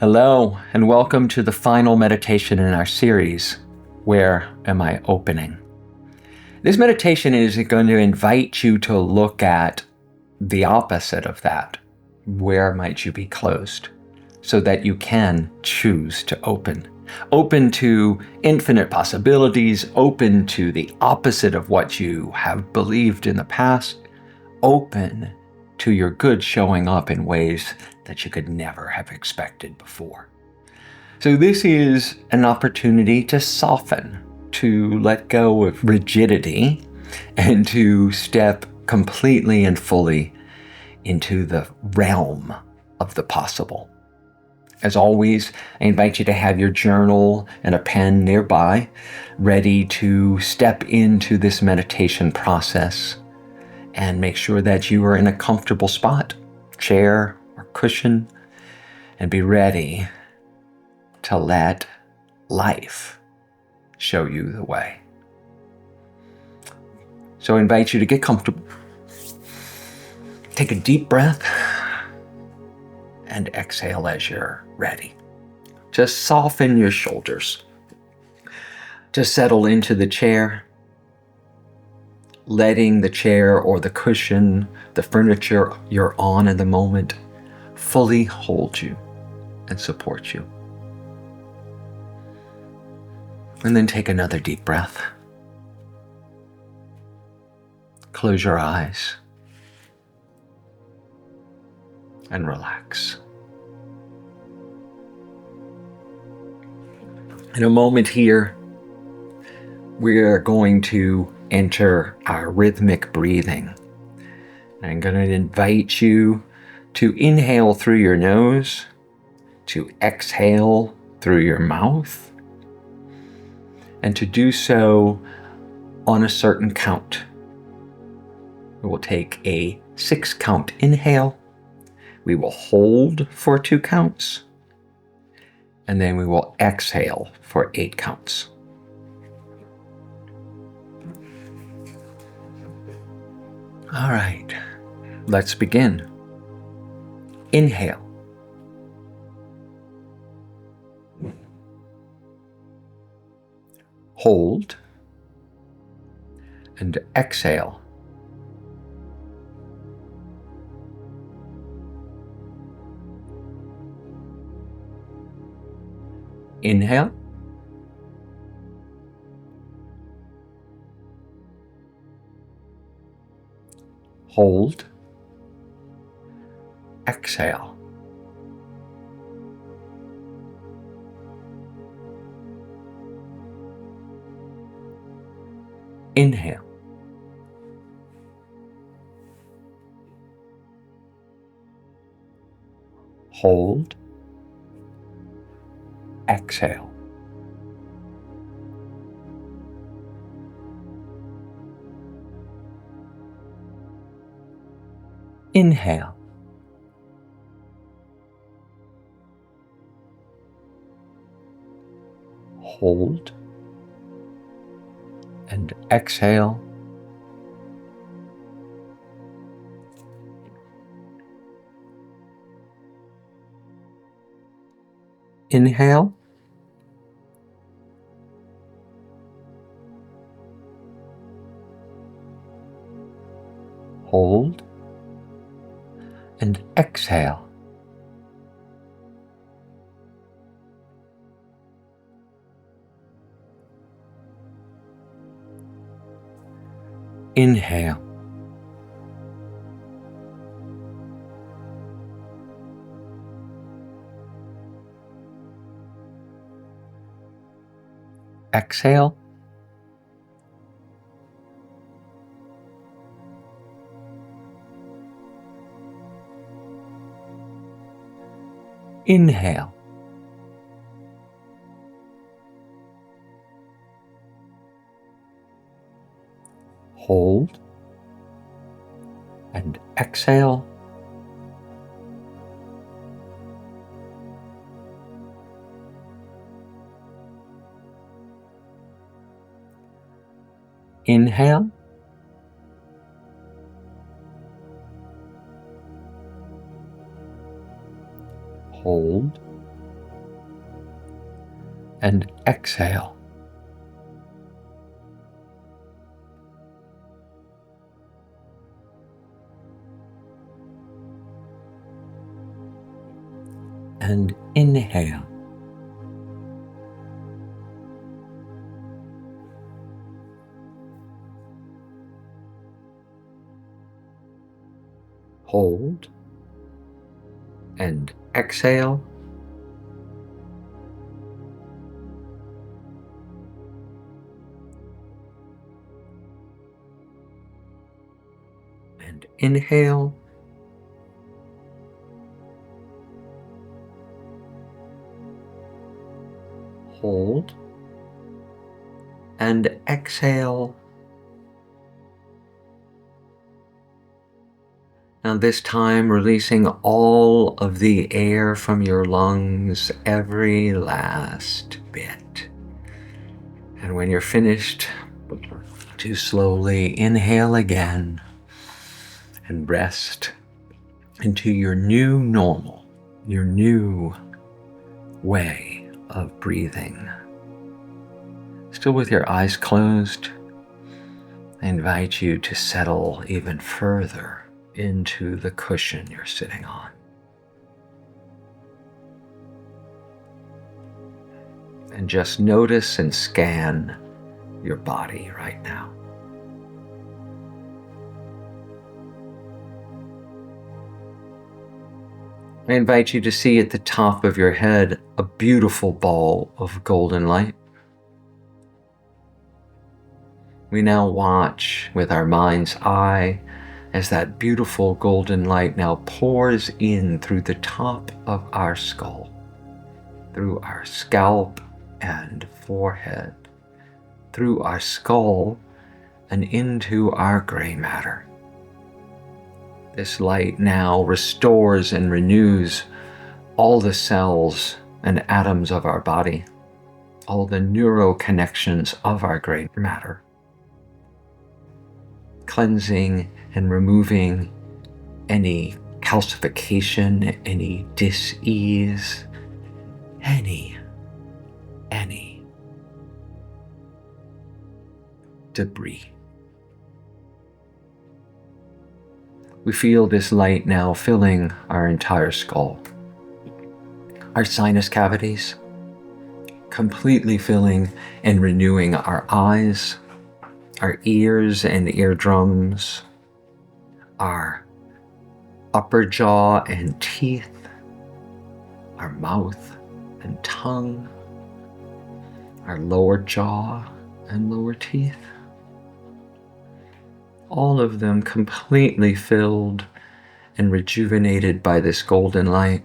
Hello, and welcome to the final meditation in our series, Where Am I Opening? This meditation is going to invite you to look at the opposite of that. Where might you be closed? So that you can choose to open. Open to infinite possibilities, open to the opposite of what you have believed in the past, open to your good showing up in ways that you could never have expected before. So this is an opportunity to soften, to let go of rigidity, and to step completely and fully into the realm of the possible. As always, I invite you to have your journal and a pen nearby, ready to step into this meditation process. And make sure that you are in a comfortable spot, chair or cushion, and be ready to let life show you the way. So I invite you to get comfortable. Take a deep breath and exhale as you're ready. Just soften your shoulders. Just settle into the chair, letting the chair or the cushion, the furniture you're on in the moment, fully hold you and support you. And then take another deep breath. Close your eyes and relax. In a moment here, we're going to enter our rhythmic breathing. I'm going to invite you to inhale through your nose, to exhale through your mouth, and to do so on a certain count. We will take a 6-count inhale. We will hold for 2 counts, and then we will exhale for 8 counts. All right, let's begin. Inhale. Hold. And exhale. Inhale. Hold. Exhale. Inhale. Hold. Exhale. Inhale. Hold. And exhale. Inhale. Hold. And exhale. Inhale. Exhale. Inhale. Hold. And exhale. Inhale. Hold. and exhale. And inhale. Hold and exhale. And inhale. Hold and exhale. Now this time releasing all of the air from your lungs, every last bit. And when you're finished, to slowly inhale again and rest into your new normal, your new way of breathing. Still with your eyes closed, I invite you to settle even further into the cushion you're sitting on. And just notice and scan your body right now. I invite you to see at the top of your head a beautiful ball of golden light. We now watch with our mind's eye as that beautiful golden light now pours in through the top of our skull, through our scalp and forehead, through our skull and into our gray matter. This light now restores and renews all the cells and atoms of our body, all the neuroconnections of our gray matter, cleansing and removing any calcification, any dis-ease, any debris. We feel this light now filling our entire skull, our sinus cavities, completely filling and renewing our eyes, our ears and eardrums, our upper jaw and teeth, our mouth and tongue, our lower jaw and lower teeth. All of them completely filled and rejuvenated by this golden light.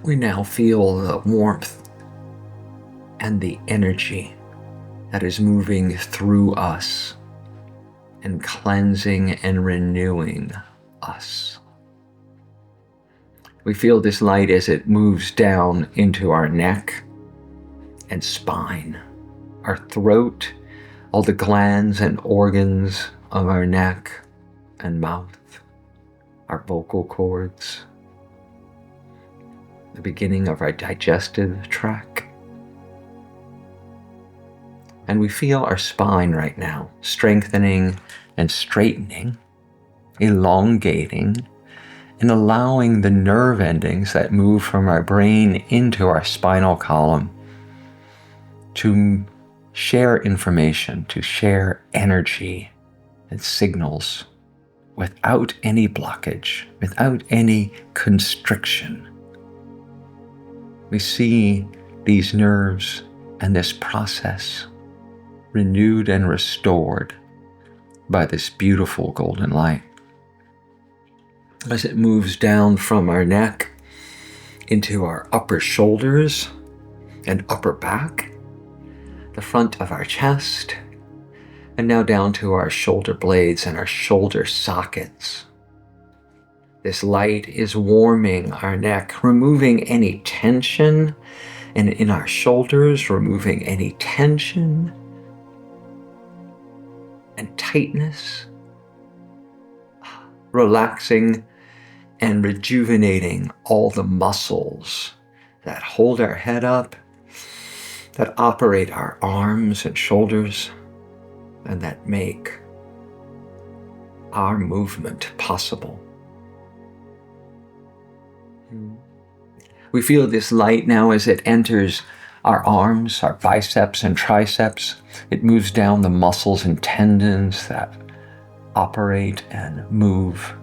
We now feel the warmth and the energy that is moving through us and cleansing and renewing us. We feel this light as it moves down into our neck and spine, our throat, all the glands and organs of our neck and mouth, our vocal cords, the beginning of our digestive tract. And we feel our spine right now strengthening and straightening, elongating, and allowing the nerve endings that move from our brain into our spinal column to share information, to share energy and signals without any blockage, without any constriction. We see these nerves and this process renewed and restored by this beautiful golden light. As it moves down from our neck into our upper shoulders and upper back, the front of our chest, and now down to our shoulder blades and our shoulder sockets. This light is warming our neck, removing any tension, and in our shoulders, removing any tension and tightness, relaxing and rejuvenating all the muscles that hold our head up that operate our arms and shoulders and that make our movement possible. We feel this light now as it enters our arms, our biceps and triceps. It moves down the muscles and tendons that operate and move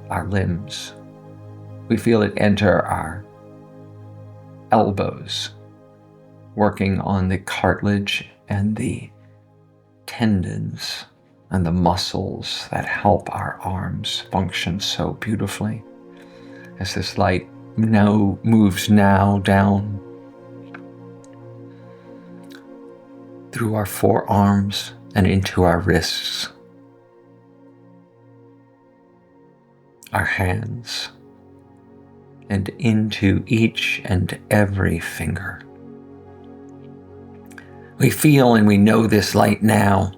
our limbs. We feel it enter our elbows, working on the cartilage and the tendons and the muscles that help our arms function so beautifully. As this light now moves down through our forearms and into our wrists, our hands, and into each and every finger. We feel and we know this light now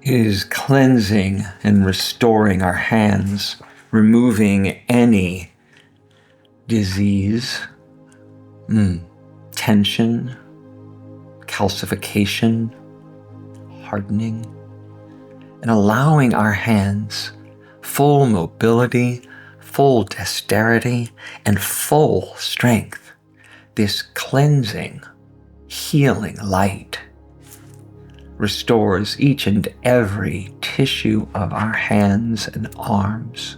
is cleansing and restoring our hands, removing any disease, tension, calcification, hardening, and allowing our hands full mobility, full dexterity, and full strength. This cleansing, healing light restores each and every tissue of our hands and arms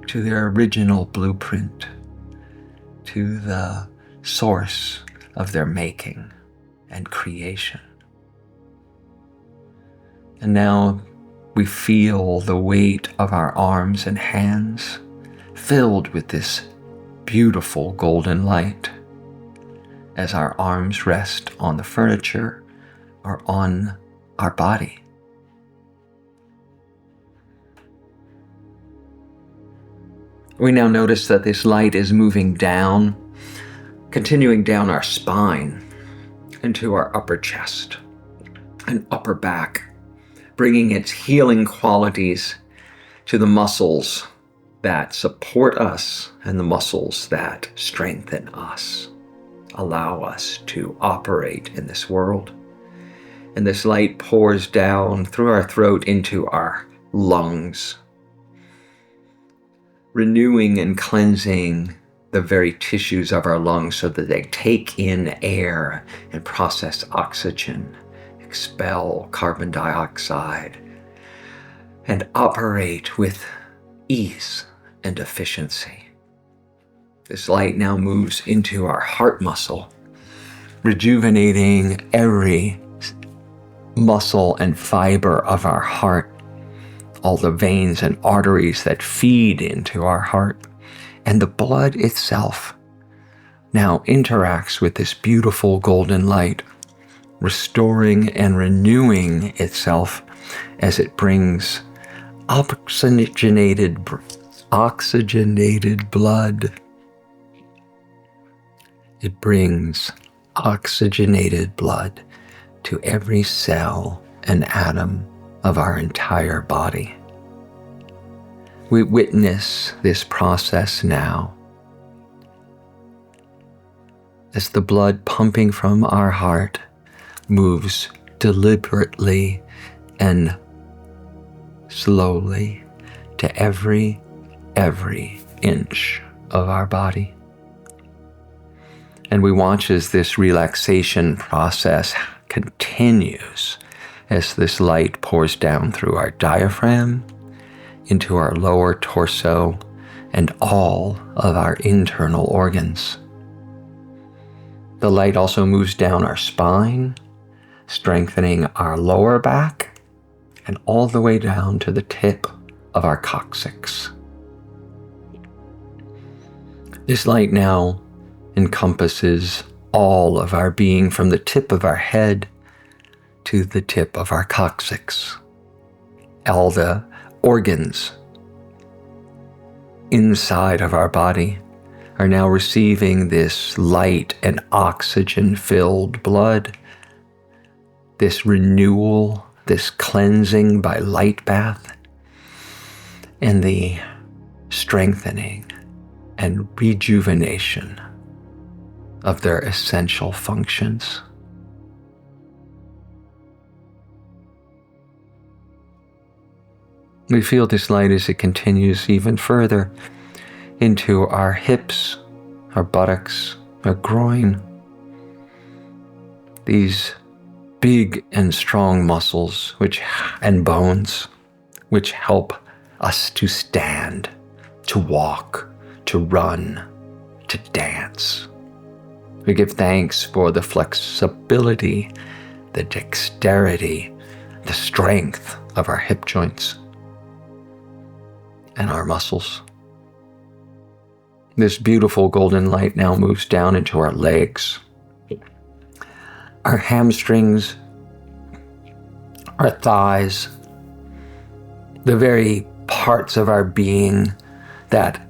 to their original blueprint, to the source of their making and creation. And now we feel the weight of our arms and hands filled with this beautiful golden light as our arms rest on the furniture or on our body. We now notice that this light is moving down, continuing down our spine into our upper chest and upper back, bringing its healing qualities to the muscles that support us and the muscles that strengthen us, allow us to operate in this world. And this light pours down through our throat into our lungs, renewing and cleansing the very tissues of our lungs so that they take in air and process oxygen, expel carbon dioxide, and operate with ease and efficiency. This light now moves into our heart muscle, rejuvenating every muscle and fiber of our heart, all the veins and arteries that feed into our heart, and the blood itself now interacts with this beautiful golden light, restoring and renewing itself as it brings oxygenated blood. It brings oxygenated blood to every cell and atom of our entire body. We witness this process now as the blood pumping from our heart moves deliberately and slowly to every inch of our body. And we watch as this relaxation process continues as this light pours down through our diaphragm, into our lower torso, and all of our internal organs. The light also moves down our spine, strengthening our lower back, and all the way down to the tip of our coccyx. This light now encompasses all of our being, from the tip of our head to the tip of our coccyx. All the organs inside of our body are now receiving this light and oxygen-filled blood, this renewal, this cleansing by light bath, and the strengthening and rejuvenation of their essential functions. We feel this light as it continues even further into our hips, our buttocks, our groin. These big and strong muscles and bones which help us to stand, to walk, to run, to dance. We give thanks for the flexibility, the dexterity, the strength of our hip joints and our muscles. This beautiful golden light now moves down into our legs, our hamstrings, our thighs, the very parts of our being that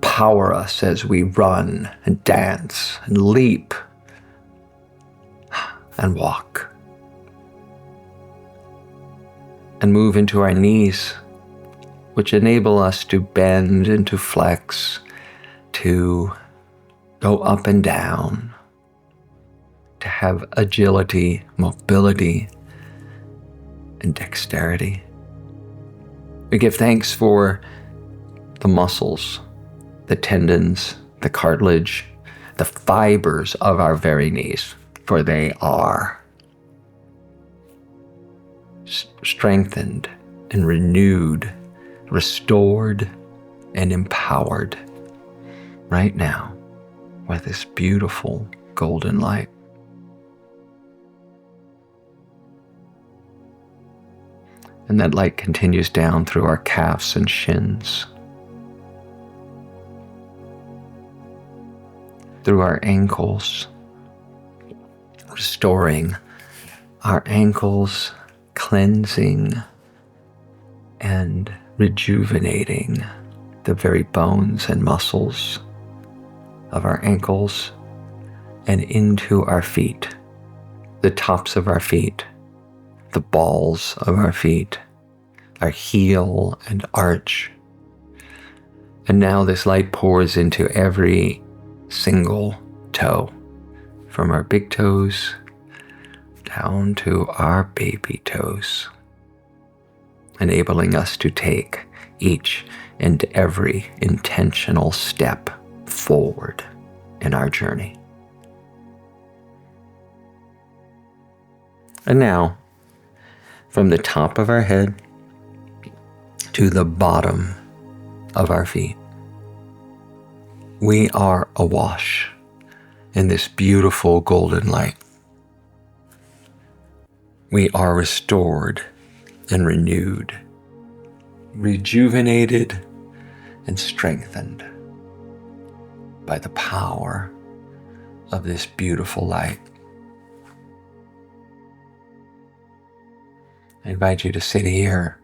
power us as we run and dance and leap and walk, and move into our knees, which enable us to bend and to flex, to go up and down, to have agility, mobility, and dexterity. We give thanks for the muscles, the tendons, the cartilage, the fibers of our very knees, for they are strengthened and renewed, restored and empowered right now with this beautiful golden light. And that light continues down through our calves and shins, through our ankles, restoring our ankles, cleansing and rejuvenating the very bones and muscles of our ankles, and into our feet, the tops of our feet, the balls of our feet, our heel and arch. And now this light pours into every single toe, from our big toes down to our baby toes, enabling us to take each and every intentional step forward in our journey. And now, from the top of our head to the bottom of our feet, we are awash in this beautiful golden light. We are restored and renewed, rejuvenated and strengthened by the power of this beautiful light. I invite you to sit here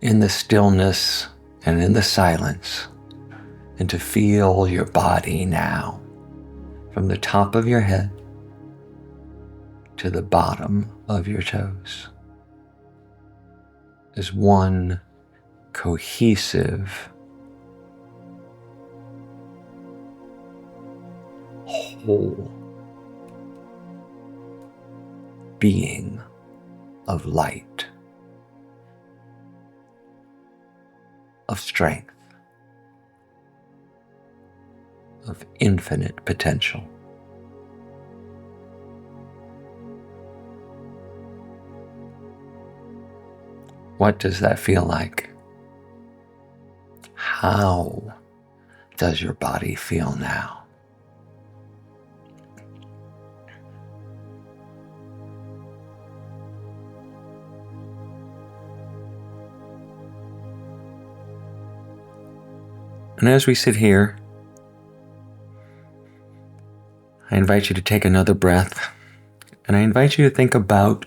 in the stillness and in the silence, and to feel your body now, from the top of your head to the bottom of your toes, as one cohesive, whole being of light, of strength, of infinite potential. What does that feel like? How does your body feel now? And as we sit here, I invite you to take another breath, and I invite you to think about,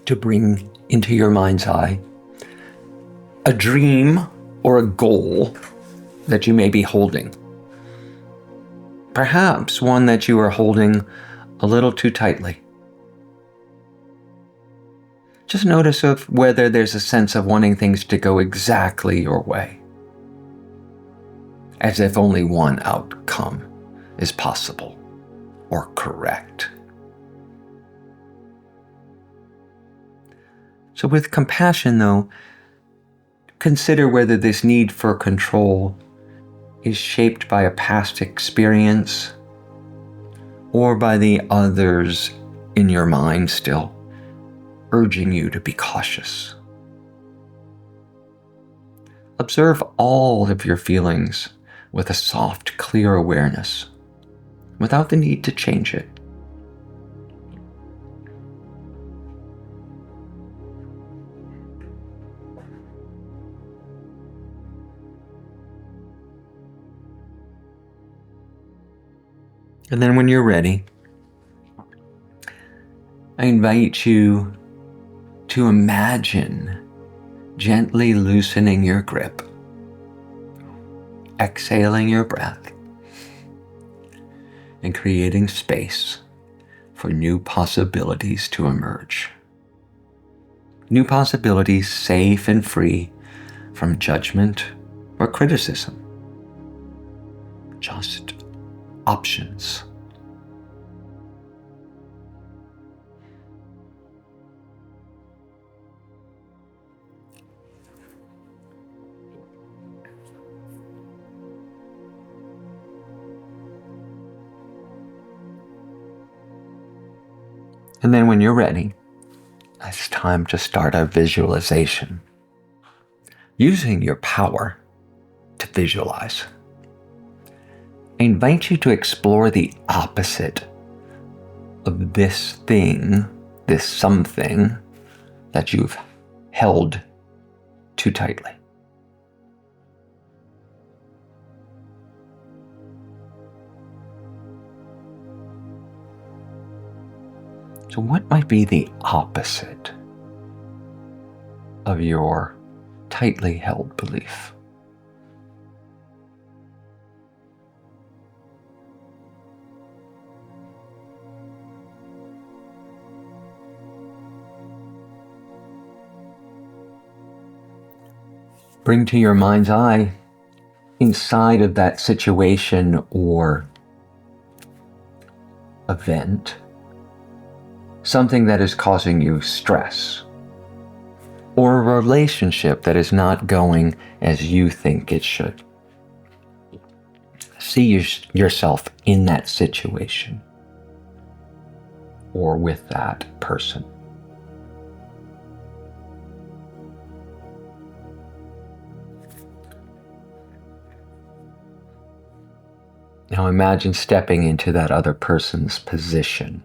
to bring into your mind's eye, a dream or a goal that you may be holding. Perhaps one that you are holding a little too tightly. Just notice whether there's a sense of wanting things to go exactly your way, as if only one outcome is possible or correct. So with compassion, though, consider whether this need for control is shaped by a past experience or by the others in your mind still urging you to be cautious. Observe all of your feelings with a soft, clear awareness, without the need to change it. And then when you're ready, I invite you to imagine gently loosening your grip, exhaling your breath, and creating space for new possibilities to emerge. New possibilities safe and free from judgment or criticism. Just options. And then when you're ready, it's time to start our visualization. Using your power to visualize, I invite you to explore the opposite of this thing, this something that you've held too tightly. So what might be the opposite of your tightly held belief? Bring to your mind's eye, inside of that situation or event, something that is causing you stress, or a relationship that is not going as you think it should. See yourself in that situation or with that person. Now imagine stepping into that other person's position,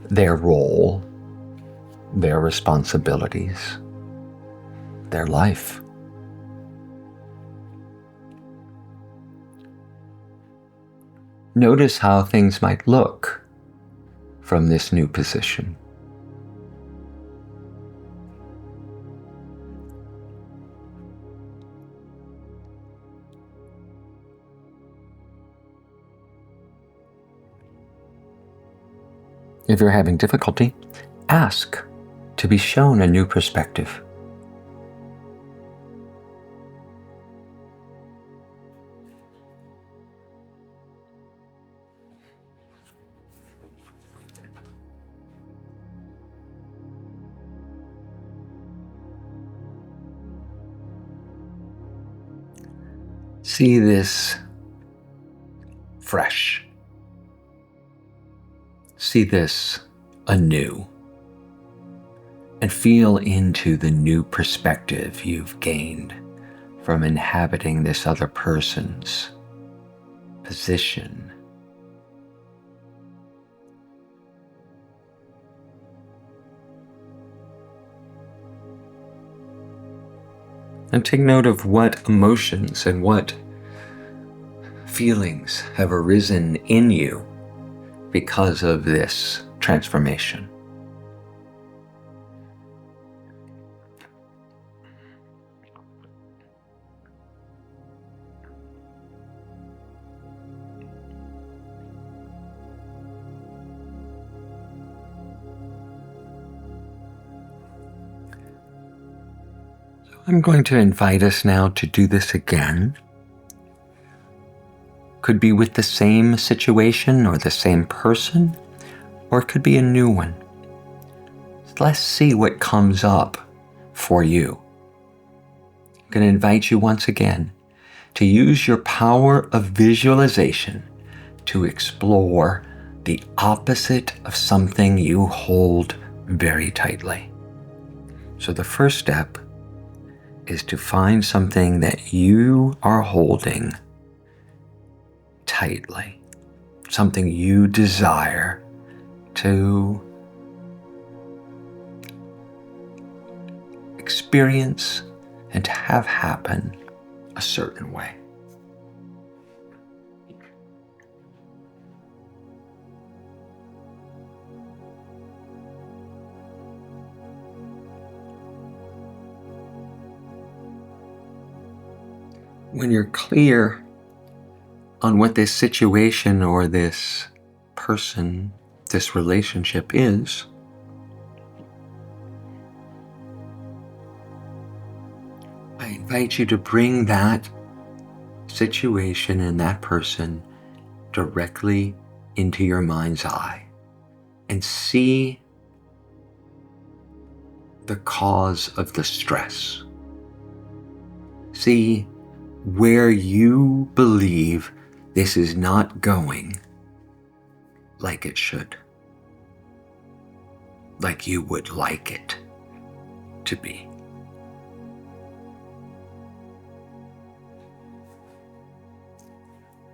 their role, their responsibilities, their life. Notice how things might look from this new position. If you're having difficulty, ask to be shown a new perspective. See this fresh. See this anew. And feel into the new perspective you've gained from inhabiting this other person's position. And take note of what emotions and what feelings have arisen in you because of this transformation. I'm going to invite us now to do this again. Could be with the same situation or the same person, or it could be a new one. Let's see what comes up for you. I'm going to invite you once again to use your power of visualization to explore the opposite of something you hold very tightly. So the first step is to find something that you are holding tightly, something you desire to experience and to have happen a certain way. When you're clear on what this situation or this person, this relationship is, I invite you to bring that situation and that person directly into your mind's eye and see the cause of the stress. See where you believe this is not going like it should, like you would like it to be.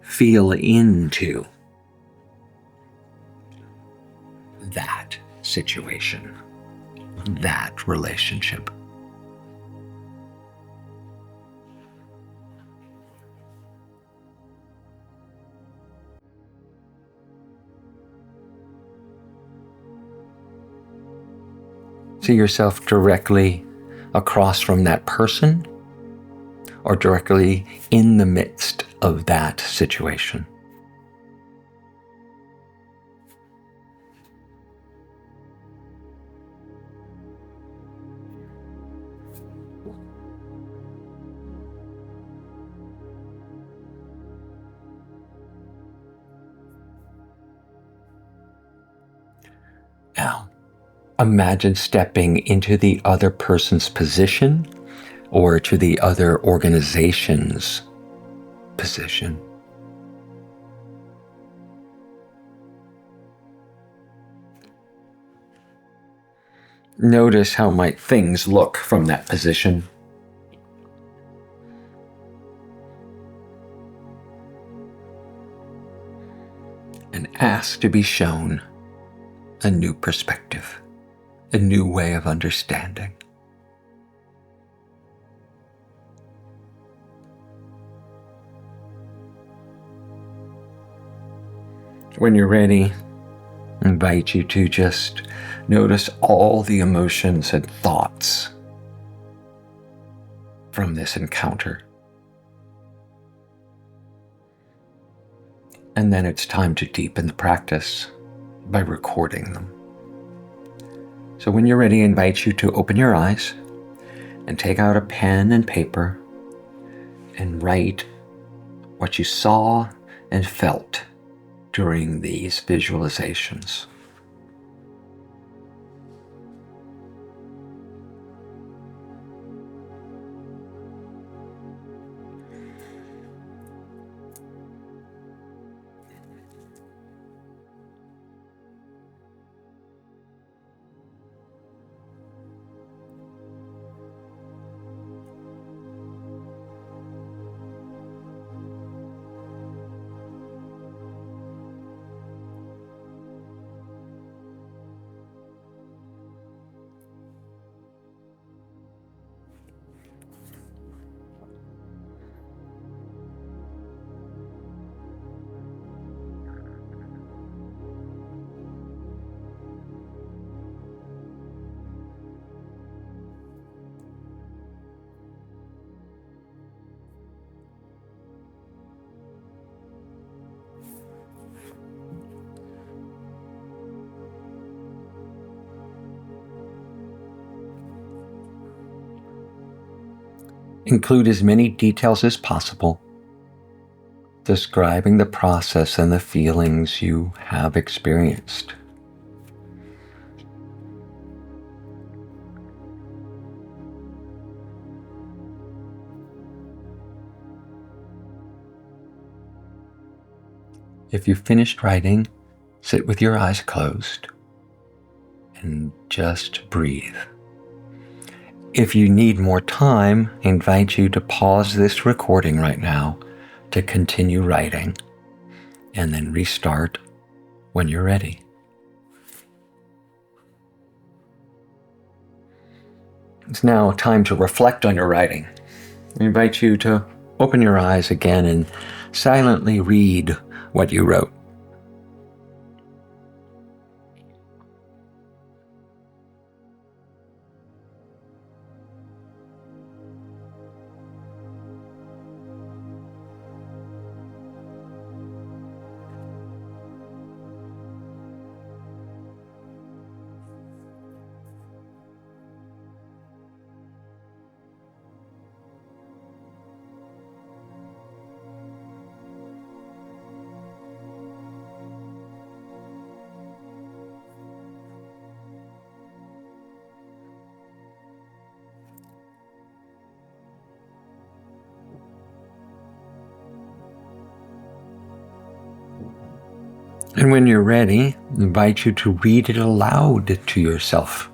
Feel into that situation, that relationship. See yourself directly across from that person or directly in the midst of that situation. Now, imagine stepping into the other person's position or to the other organization's position. Notice how might things look from that position. And ask to be shown a new perspective, a new way of understanding. When you're ready, I invite you to just notice all the emotions and thoughts from this encounter. And then it's time to deepen the practice by recording them. So when you're ready, I invite you to open your eyes and take out a pen and paper and write what you saw and felt during these visualizations. Include as many details as possible. describing the process and the feelings you have experienced. If you've finished writing, sit with your eyes closed and just breathe. If you need more time, I invite you to pause this recording right now to continue writing and then restart when you're ready. It's now time to reflect on your writing. I invite you to open your eyes again and silently read what you wrote. And when you're ready, I invite you to read it aloud to yourself.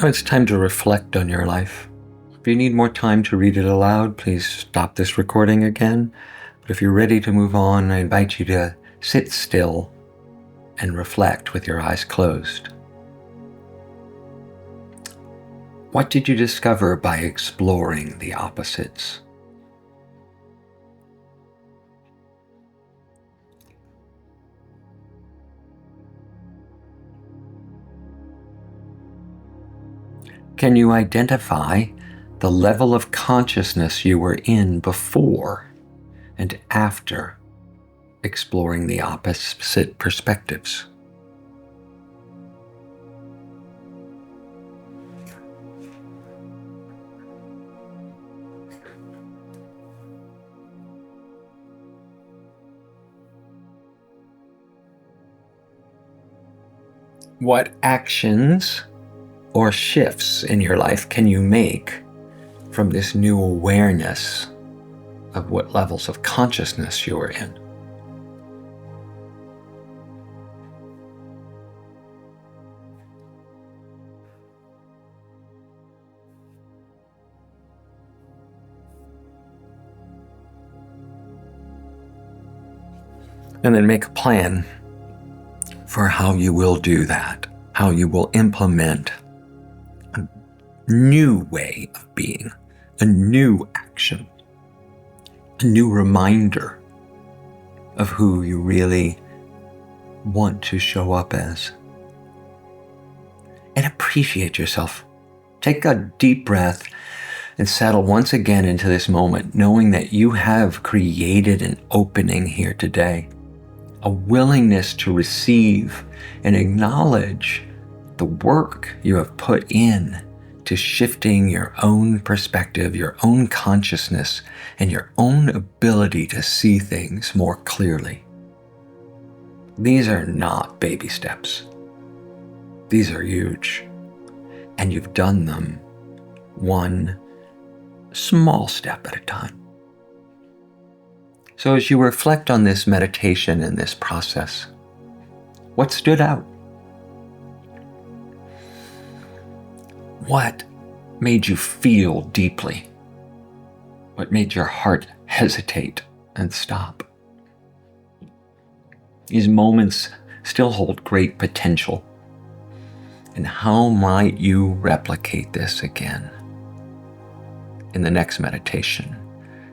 Now it's time to reflect on your life. If you need more time to read it aloud, please stop this recording again. But if you're ready to move on, I invite you to sit still and reflect with your eyes closed. What did you discover by exploring the opposites? Can you identify the level of consciousness you were in before and after exploring the opposite perspectives? What actions or shifts in your life can you make from this new awareness of what levels of consciousness you are in? And then make a plan for how you will do that, how you will implement a new way of being, a new action, a new reminder of who you really want to show up as. And appreciate yourself. Take a deep breath and settle once again into this moment, knowing that you have created an opening here today, a willingness to receive and acknowledge the work you have put in to shifting your own perspective, your own consciousness, and your own ability to see things more clearly. These are not baby steps. These are huge. And you've done them one small step at a time. So as you reflect on this meditation and this process, what stood out? What made you feel deeply? What made your heart hesitate and stop? These moments still hold great potential. And how might you replicate this again in the next meditation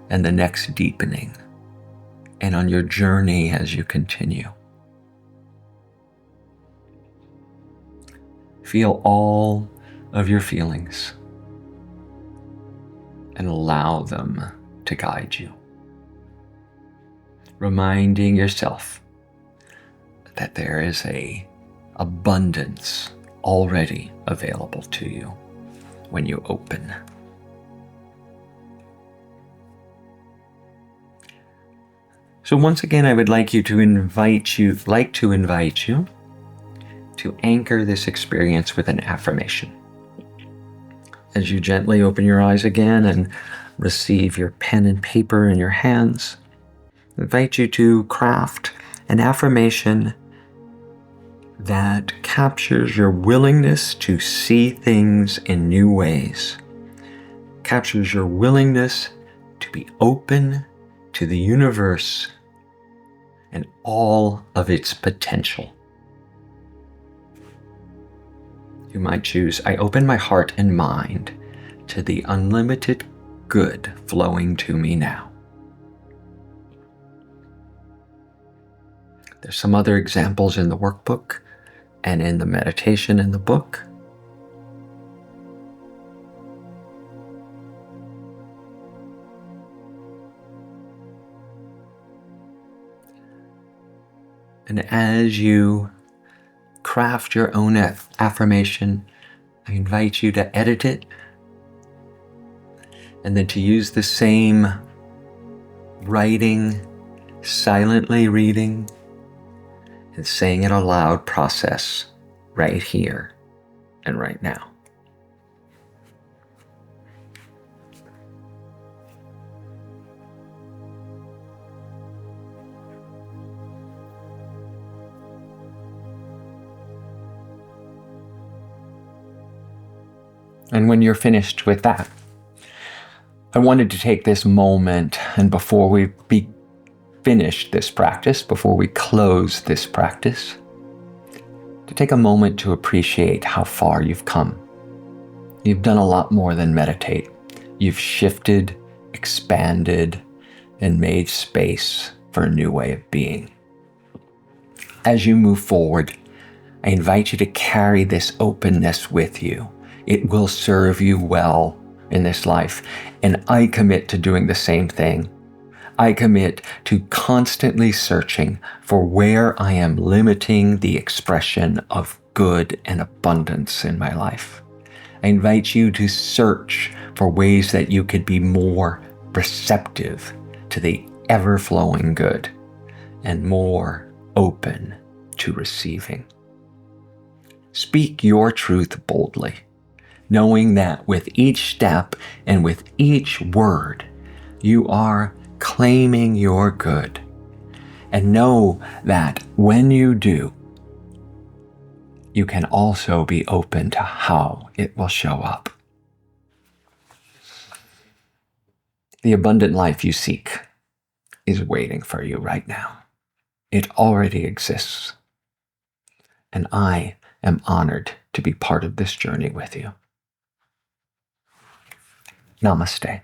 and the next deepening and on your journey as you continue? Feel all of your feelings and allow them to guide you. Reminding yourself that there is an abundance already available to you when you open. So once again, I would like to invite you to anchor this experience with an affirmation. As you gently open your eyes again and receive your pen and paper in your hands, I invite you to craft an affirmation that captures your willingness to see things in new ways, captures your willingness to be open to the universe and all of its potential. You might choose, I open my heart and mind to the unlimited good flowing to me now. There's some other examples in the workbook and in the meditation in the book. And as you craft your own affirmation, I invite you to edit it and then to use the same writing, silently reading, and saying it aloud process right here and right now. And when you're finished with that, I wanted to take this moment, and before we finish this practice, before we close this practice, to take a moment to appreciate how far you've come. You've done a lot more than meditate. You've shifted, expanded, and made space for a new way of being. As you move forward, I invite you to carry this openness with you. It will serve you well in this life, and I commit to doing the same thing. I commit to constantly searching for where I am limiting the expression of good and abundance in my life. I invite you to search for ways that you could be more receptive to the ever-flowing good and more open to receiving. Speak your truth boldly, knowing that with each step and with each word, you are claiming your good. And know that when you do, you can also be open to how it will show up. The abundant life you seek is waiting for you right now. It already exists. And I am honored to be part of this journey with you. Namaste.